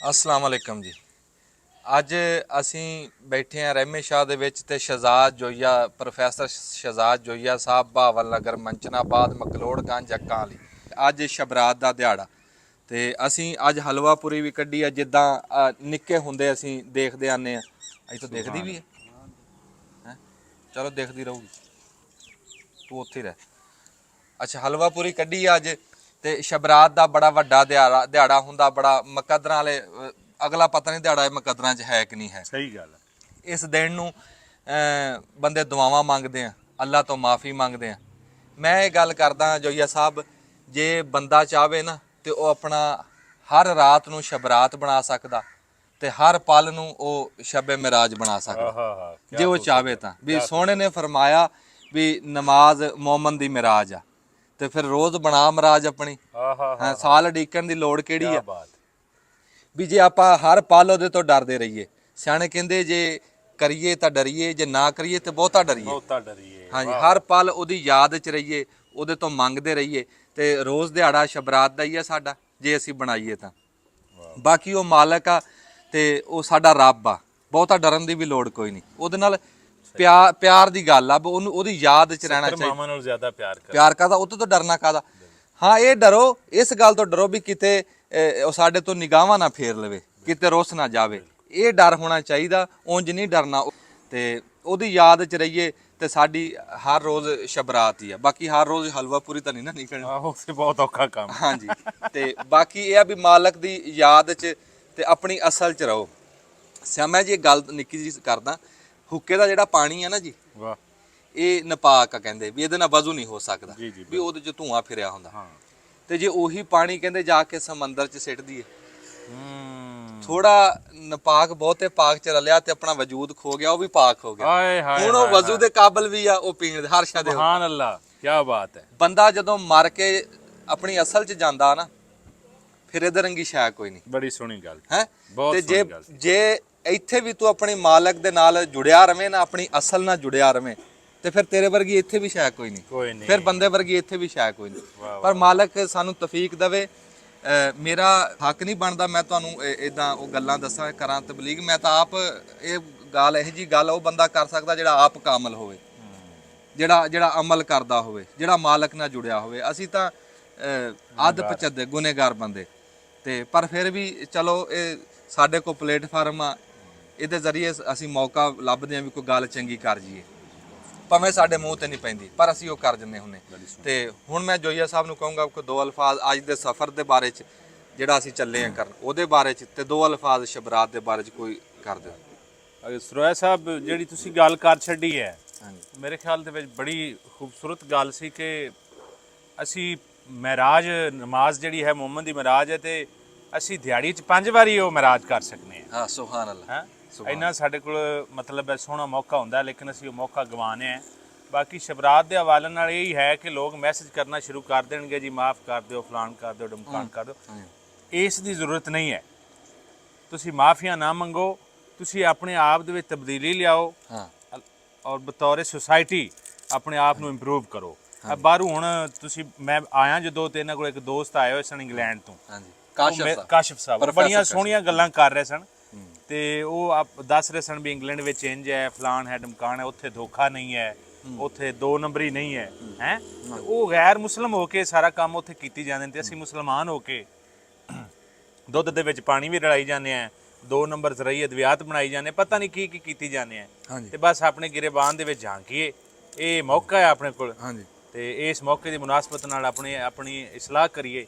अस्सलाम वालेकुम जी। ਅੱਜ ਅਸੀਂ ਬੈਠੇ ਹਾਂ ਰਹਿਮੇ ਸ਼ਾਹ ਦੇ ਵਿੱਚ ਤੇ ਸ਼ਹਜ਼ਾਦ ਜੋਈਆ ਪ੍ਰੋਫੈਸਰ ਸ਼ਹਜ਼ਾਦ ਜੋਈਆ ਸਾਹਿਬ ਬਹਾਵਲ ਨਗਰ ਮੰਚਨਾਬਾਦ ਮਕਲੋੜਗੰਜ ਅੱਕਾਂ ਵਾਲੀ। ਅੱਜ ਸ਼ਬਰਾਤ ਦਾ ਦਿਹਾੜਾ ਤੇ ਅਸੀਂ ਅੱਜ ਹਲਵਾ ਪੂਰੀ ਵੀ ਕੱਢੀ ਆ ਜਿੱਦਾਂ ਨਿੱਕੇ ਹੁੰਦੇ ਅਸੀਂ ਦੇਖਦੇ ਆਨੇ ਆ। ਅਜ ਤਾਂ ਦੇਖਦੀ ਵੀ ਹੈ ਚਲੋ ਦੇਖਦੀ ਰਹੂਗੀ ਤੂੰ ਉੱਥੇ ਰਹਿ। ਅੱਛਾ ਹਲਵਾ ਪੂਰੀ ਕੱਢੀ ਅੱਜ ਤੇ ਸ਼ਬਰਾਤ ਦਾ ਬੜਾ ਵੱਡਾ ਦਿਹਾੜਾ ਹੁੰਦਾ ਬੜਾ ਮੁਕੱਦਰਾਂ ਵਾਲੇ ਅਗਲਾ ਪਤਾ ਨਹੀਂ ਦਿਹਾੜਾ ਮੁਕੱਦਰਾਂ 'ਚ ਹੈ ਕਿ ਨਹੀਂ ਹੈ। ਸਹੀ ਗੱਲ ਹੈ। ਇਸ ਦਿਨ ਨੂੰ ਬੰਦੇ ਦੁਆਵਾਂ ਮੰਗਦੇ ਆ ਅੱਲਾ ਤੋਂ ਮਾਫੀ ਮੰਗਦੇ ਆ। ਮੈਂ ਇਹ ਗੱਲ ਕਰਦਾ ਜੋਈਆ ਸਾਹਿਬ ਜੇ ਬੰਦਾ ਚਾਹਵੇ ਨਾ ਤੇ ਉਹ ਆਪਣਾ ਹਰ ਰਾਤ ਨੂੰ ਸ਼ਬਰਾਤ ਬਣਾ ਸਕਦਾ ਤੇ ਹਰ ਪਲ ਨੂੰ ਉਹ ਸ਼ਬੇ ਮਿਰਾਜ ਬਣਾ ਸਕਦਾ ਜੇ ਉਹ ਚਾਹਵੇ ਤਾਂ। ਵੀ ਸੋਹਣੇ ਨੇ ਫਰਮਾਇਆ ਵੀ ਨਮਾਜ਼ ਮੋਮਨ ਦੀ ਮਿਰਾਜ ਆ ਤੇ ਫਿਰ ਰੋਜ਼ ਬਣਾ ਮਿਰਾਜ ਆਪਣੀ। ਸਾਲ ਉਡੀਕਣ ਦੀ ਲੋੜ ਕਿਹੜੀ ਆ ਵੀ ਜੇ ਆਪਾਂ ਹਰ ਪਲ ਉਹਦੇ ਤੋਂ ਡਰਦੇ ਰਹੀਏ। ਸਿਆਣੇ ਕਹਿੰਦੇ ਜੇ ਕਰੀਏ ਤਾਂ ਡਰੀਏ ਜੇ ਨਾ ਕਰੀਏ ਤੇ ਬਹੁਤਾ ਡਰੀਏ। ਹਾਂਜੀ ਹਰ ਪਲ ਉਹਦੀ ਯਾਦ 'ਚ ਰਹੀਏ ਉਹਦੇ ਤੋਂ ਮੰਗਦੇ ਰਹੀਏ ਤੇ ਰੋਜ਼ ਦਿਹਾੜਾ ਸ਼ਬਰਾਤ ਦਾ ਹੀ ਆ ਸਾਡਾ ਜੇ ਅਸੀਂ ਬਣਾਈਏ ਤਾਂ। ਬਾਕੀ ਉਹ ਮਾਲਕ ਆ ਤੇ ਉਹ ਸਾਡਾ ਰੱਬ ਆ ਬਹੁਤਾ ਡਰਨ ਦੀ ਵੀ ਲੋੜ ਕੋਈ ਨਹੀਂ। ਉਹਦੇ ਨਾਲ ਪਿਆਰ ਦੀ ਗੱਲ ਆ ਉਹਨੂੰ ਉਹਦੀ ਯਾਦ 'ਚ ਰਹਿਣਾ ਚਾਹੀਦਾ। ਮਾਮਾ ਨਾਲ ਜ਼ਿਆਦਾ ਪਿਆਰ ਕਰਦਾ ਉਹ ਤੋਂ ਡਰਨਾ ਕਾਹਦਾ। ਹਾਂ ਇਹ ਡਰੋ ਇਸ ਗੱਲ ਤੋਂ ਡਰੋ ਵੀ ਕਿਤੇ ਉਹ ਸਾਡੇ ਤੋਂ ਨਿਗਾਹਾਂ ਨਾ ਫੇਰ ਲਵੇ ਕਿਤੇ ਰੁੱਸ ਨਾ ਜਾਵੇ। ਇਹ ਡਰ ਹੋਣਾ ਚਾਹੀਦਾ ਉਂਝ ਨਹੀਂ ਡਰਨਾ। ਤੇ ਉਹਦੀ ਯਾਦ 'ਚ ਰਹੀਏ ਤੇ ਸਾਡੀ ਹਰ ਰੋਜ਼ ਸ਼ਬਰਾਤ ਹੀ ਆ। ਬਾਕੀ ਹਰ ਰੋਜ਼ ਹਲਵਾ ਪੂਰੀ ਤਾਂ ਨਹੀਂ ਨਾ ਨਿਕਲਣੀ। ਆਹੋ ਸੇ ਬਹੁਤ ਔਖਾ ਕੰਮ। ਹਾਂਜੀ ਤੇ ਬਾਕੀ ਇਹ ਆ ਵੀ ਮਾਲਕ ਦੀ ਯਾਦ 'ਚ ਤੇ ਆਪਣੀ ਅਸਲ 'ਚ ਰਹੋ। ਮੈਂ ਜੀ ਗੱਲ ਨਿੱਕੀ ਜੀ ਕਰਦਾ। ਹੁੱਕੇ ਦਾ ਜਿਹੜਾ ਪਾਣੀ ਆ ਨਾ ਜੀ ਵਾਹ ਇਹ ਨਪਾਕ ਆ ਕਹਿੰਦੇ ਵੀ ਇਹਦੇ ਨਾਲ ਵਜ਼ੂ ਨਹੀਂ ਹੋ ਸਕਦਾ ਵੀ ਉਹਦੇ 'ਚ ਧੂਆਂ ਫਿਰਿਆ ਹੁੰਦਾ। ਤੇ ਜੇ ਉਹੀ ਪਾਣੀ ਕਹਿੰਦੇ ਜਾ ਕੇ ਸਮੁੰਦਰ 'ਚ ਸਿੱਟ ਦਈਏ ਥੋੜਾ ਨਪਾਕ ਬਹੁਤੇ ਪਾਕ 'ਚ ਰਲਿਆ ਤੇ ਆਪਣਾ ਵਜੂਦ ਖੋ ਗਿਆ ਉਹ ਵੀ ਪਾਕ ਹੋ ਗਿਆ। ਹੁਣ ਉਹ ਵਜ਼ੂ ਦੇ ਕਾਬਲ ਵੀ ਆ ਉਹ ਪੀਣ ਦੇ ਹਰ ਸ਼ਾ ਦੇ। ਸੁਭਾਨ ਅੱਲਾਹ ਕੀ ਬਾਤ ਹੈ। ਬੰਦਾ ਜਦੋਂ ਮਰ ਕੇ ਆਪਣੀ ਅਸਲ 'ਚ ਜਾਂਦਾ ਨਾ ਫਿਰ ਇਹਦੇ ਰੰਗੀ ਸ਼ੈ ਕੋਈ ਨਹੀਂ। ਬੜੀ ਸੋਹਣੀ ਗੱਲ ਹੈ ਬਹੁਤ ਤੇ ਜੇ ਇੱਥੇ ਵੀ ਤੂੰ ਆਪਣੀ ਮਾਲਕ ਦੇ ਨਾਲ ਜੁੜਿਆ ਰਵੇਂ ਨਾ ਆਪਣੀ ਅਸਲ ਨਾਲ ਜੁੜਿਆ ਰਵੇਂ ਤੇ ਫਿਰ ਤੇਰੇ ਵਰਗੀ ਇੱਥੇ ਵੀ ਸ਼ੈ ਕੋਈ ਨਹੀਂ। ਫਿਰ ਬੰਦੇ ਵਰਗੀ ਇੱਥੇ ਵੀ ਸ਼ੈ ਕੋਈ ਨਹੀਂ। ਪਰ ਮਾਲਕ ਸਾਨੂੰ ਤੌਫੀਕ ਦੇਵੇ। ਮੇਰਾ ਹੱਕ ਨਹੀਂ ਬਣਦਾ ਮੈਂ ਤੁਹਾਨੂੰ ਇਦਾਂ ਉਹ ਗੱਲਾਂ ਦੱਸਾਂ ਕਰਾਂ ਤਬਲੀਗ। ਮੈਂ ਤਾਂ ਆਪ ਇਹ ਗੱਲ ਇਹੋ ਜੀ ਗੱਲ ਉਹ ਬੰਦਾ ਕਰ ਸਕਦਾ ਜਿਹੜਾ ਆਪ ਕਾਮਲ ਹੋਵੇ ਜਿਹੜਾ ਅਮਲ ਕਰਦਾ ਹੋਵੇ ਜਿਹੜਾ ਮਾਲਕ ਨਾਲ ਜੁੜਿਆ ਹੋਵੇ। ਅਸੀਂ ਤਾਂ ਅੱਧ ਪਚੱਦੇ ਗੁਨੇਗਾਰ ਬੰਦੇ ਤੇ ਪਰ ਫਿਰ ਵੀ ਚਲੋ ਇਹ ਸਾਡੇ ਕੋਲ ਪਲੇਟਫਾਰਮ ਆ ਇਹਦੇ ਜ਼ਰੀਏ ਅਸੀਂ ਮੌਕਾ ਲੱਭਦੇ ਹਾਂ ਵੀ ਕੋਈ ਗੱਲ ਚੰਗੀ ਕਰ ਜਾਈਏ ਭਾਵੇਂ ਸਾਡੇ ਮੂੰਹ ਤੇ ਨਹੀਂ ਪੈਂਦੀ ਪਰ ਅਸੀਂ ਉਹ ਕਰ ਜੰਨੇ ਹੁੰਨੇ। ਤੇ ਹੁਣ ਮੈਂ ਜੋਈਆ ਸਾਹਿਬ ਨੂੰ ਕਹੂੰਗਾ ਕਿ ਦੋ ਅਲਫਾਜ਼ ਅੱਜ ਦੇ ਸਫ਼ਰ ਦੇ ਬਾਰੇ 'ਚ ਜਿਹੜਾ ਅਸੀਂ ਚੱਲੇ ਆਂ ਕਰਨ ਉਹਦੇ ਬਾਰੇ 'ਚ ਤੇ ਦੋ ਅਲਫਾਜ਼ ਸ਼ਬਰਾਤ ਦੇ ਬਾਰੇ 'ਚ ਕੋਈ ਕਰ ਦਿਓ। ਸਰੋਇਆ ਸਾਹਿਬ ਜਿਹੜੀ ਤੁਸੀਂ ਗੱਲ ਕਰ ਛੱਡੀ ਹੈ ਮੇਰੇ ਖਿਆਲ ਦੇ ਵਿੱਚ ਬੜੀ ਖੂਬਸੂਰਤ ਗੱਲ ਸੀ ਕਿ ਅਸੀਂ ਮਿਰਾਜ ਨਮਾਜ਼ ਜਿਹੜੀ ਹੈ ਮੁਹੰਮਦ ਦੀ ਮਿਰਾਜ ਹੈ ਤੇ ਅਸੀਂ ਦਿਹਾੜੀ 'ਚ 5 ਵਾਰੀ ਉਹ ਮਿਰਾਜ ਕਰ ਸਕਨੇ ਹਾਂ। ਸੁਭਾਨ ਅੱਲਾਹ। ਇੰਨਾ ਸਾਡੇ ਕੋਲ ਮਤਲਬ ਹੈ ਸੋਹਣਾ ਮੌਕਾ ਹੁੰਦਾ ਲੇਕਿਨ ਅਸੀਂ ਉਹ ਮੌਕਾ ਗਵਾਨੇ ਆ। ਬਾਕੀ ਸ਼ਬਰਾਤ ਦੇ ਹਵਾਲੇ ਨਾਲ ਇਹ ਹੀ ਹੈ ਕਿ ਲੋਕ ਮੈਸੇਜ ਕਰਨਾ ਸ਼ੁਰੂ ਕਰ ਦੇਣਗੇ ਜੀ ਮਾਫ ਕਰ ਦਿਓ ਫਲਾਨ ਕਰ ਦਿਓ ਡਮਕਾਨ ਕਰ ਦਿਓ। ਇਸ ਦੀ ਜ਼ਰੂਰਤ ਨਹੀਂ ਹੈ। ਤੁਸੀਂ ਮਾਫੀਆਂ ਨਾ ਮੰਗੋ ਤੁਸੀਂ ਆਪਣੇ ਆਪ ਦੇ ਵਿੱਚ ਤਬਦੀਲੀ ਲਿਆਓ ਔਰ ਬਤੌਰ ਸੁਸਾਇਟੀ ਆਪਣੇ ਆਪ ਨੂੰ ਇੰਪਰੂਵ ਕਰੋ। ਬਾਹਰੋਂ ਹੁਣ ਤੁਸੀਂ ਮੈਂ ਆਇਆ ਜਦੋਂ ਤੇ ਇਹਨਾਂ ਕੋਲ ਇੱਕ ਦੋਸਤ ਆਏ ਹੋਏ ਸਨ ਇੰਗਲੈਂਡ ਤੋਂ ਕਾਸ਼ਫ ਸਾਹਿਬ ਬੜੀਆਂ ਸੋਹਣੀਆਂ ਗੱਲਾਂ ਕਰ ਰਹੇ ਸਨ ਤੇ ਉਹ ਆਪ ਦੱਸ ਰਹੇ ਸਨ ਵੀ ਇੰਗਲੈਂਡ ਵਿੱਚ ਇੰਜ ਹੈ ਫਲਾਨ ਹੈ ਡਮਕਾਨ ਹੈ ਉੱਥੇ ਧੋਖਾ ਨਹੀਂ ਹੈ ਉੱਥੇ 2 ਨੰਬਰੀ ਨਹੀਂ ਹੈ ਹੈ। ਉਹ ਗੈਰ ਮੁਸਲਮ ਹੋ ਕੇ ਸਾਰਾ ਕੰਮ ਉੱਥੇ ਕੀਤੀ ਜਾਂਦੇ ਨੇ ਤੇ ਅਸੀਂ ਮੁਸਲਮਾਨ ਹੋ ਕੇ ਦੁੱਧ ਦੇ ਵਿੱਚ ਪਾਣੀ ਵੀ ਰਲਾਈ ਜਾਂਦੇ ਆ 2 ਨੰਬਰ ਜ਼ਰਾਈ ਅਦਵਿਆਤ ਬਣਾਈ ਜਾਂਦੇ ਪਤਾ ਨਹੀਂ ਕੀ ਕੀਤੀ ਜਾਂਦੇ ਆ ਤੇ ਬਸ ਆਪਣੇ ਗਿਰੇਬਾਨ ਦੇ ਵਿੱਚ ਝਾਂਕੀਏ। ਇਹ ਮੌਕਾ ਹੈ ਆਪਣੇ ਕੋਲ ਤੇ ਇਸ ਮੌਕੇ ਦੀ ਮੁਨਾਸਬਤ ਨਾਲ ਆਪਣੀ ਇਸਲਾਹ ਕਰੀਏ।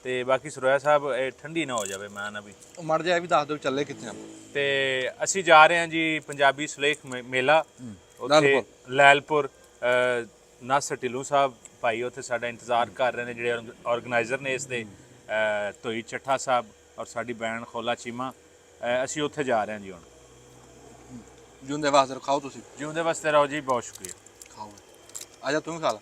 ਤੇ ਬਾਕੀ ਸਰੋਇਆ ਸਾਹਿਬ ਇਹ ਠੰਡੀ ਨਾ ਹੋ ਜਾਵੇ ਮੈਂ ਨਾ ਵੀ ਮੜ ਜਾ ਵੀ ਦੱਸ ਦਿਓ ਚੱਲੇ ਕਿੱਥੇ ਆ। ਤੇ ਅਸੀਂ ਜਾ ਰਹੇ ਹਾਂ ਜੀ ਪੰਜਾਬੀ ਸੁਲੇਖ ਮੇਲਾ ਉੱਥੇ ਲੈਲਪੁਰ ਨਾਸਰ ਢਿੱਲੋਂ ਸਾਹਿਬ ਭਾਈ ਉੱਥੇ ਸਾਡਾ ਇੰਤਜ਼ਾਰ ਕਰ ਰਹੇ ਨੇ ਜਿਹੜੇ ਆਰਗੇਨਾਈਜ਼ਰ ਨੇ ਇਸ ਦੇ ਧੋਈ ਚੱਠਾ ਸਾਹਿਬ ਔਰ ਸਾਡੀ ਭੈਣ ਖੋਲਾ ਚੀਮਾ। ਅਸੀਂ ਉੱਥੇ ਜਾ ਰਹੇ ਹਾਂ ਜੀ ਹੁਣ। ਜਿਉਂਦੇ ਵਾਸਤੇ ਖਾਓ ਤੁਸੀਂ। ਜਿਉਂਦੇ ਵਾਸਤੇ ਰਹੋ ਜੀ ਬਹੁਤ ਸ਼ੁਕਰੀਆ। ਖਾਓ ਆ ਜਾ ਤੂੰ ਖਾ ਲਾ।